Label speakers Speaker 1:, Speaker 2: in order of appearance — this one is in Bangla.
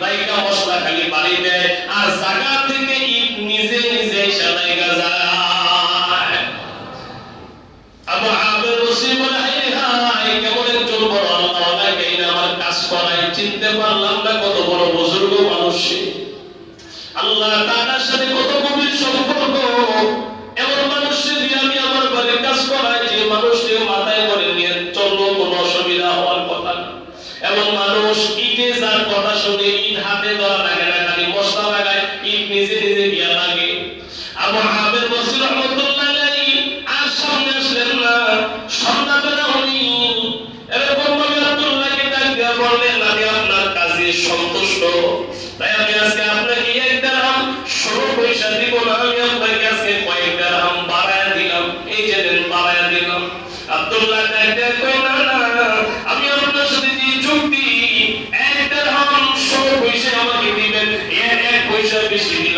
Speaker 1: বাইকা মশলা খালি বাড়ি দেয় আর জায়গা থেকে ইট নিজে নিজে সালাইগা যায়। আবু আবের বসে বলে হায় কেমন একজন বড় আল্লাহওয়ালা গাইনা আমার কাজ করাই, চিনতে পারলাম না কত বড় বুজুর্গ মানুষ। আল্লাহ তাআলার সাথে কত গভীর সম্পর্ক। এমন মানুষের দিয়ে আমি আমার ঘরে কাজ করাই যে মানুষকে মাথায় করে নিয়ে চললো, কোনো অসুবিধা হওয়ার কথা না। এমন মানুষ ইটে যার কথা শুনে ইট হাতে ধরা লাগে না, খালি মশলা লাগায়, ইট নিজে নিজে গিয়া লাগে। আবু আবেদ বসির রহমতুল্লাহ আলাইহি আর সামনে আসলেন না। সন্ধ্যাবেলা উনি এরকম ভাবে আব্দুল্লাহকে ডাক দিয়া বললেন, আমি আপনার কাজে সন্তুষ্ট, তাই আমি আজকে আপনাকে এক দিরহাম সরল পয়সা দিব না, আমি আপনাকে আজকে কয়েক দিরহাম বাড়ায়া দিলাম, এই যে দেন বাড়ায়া দিলাম। আব্দুল্লাহ ডাক দিয়া কই, না না, আমি আপনার সাথে যে চুক্তি, এক দিরহাম সরল পয়সা আমাকে দিবেন, এক পয়সা বেশি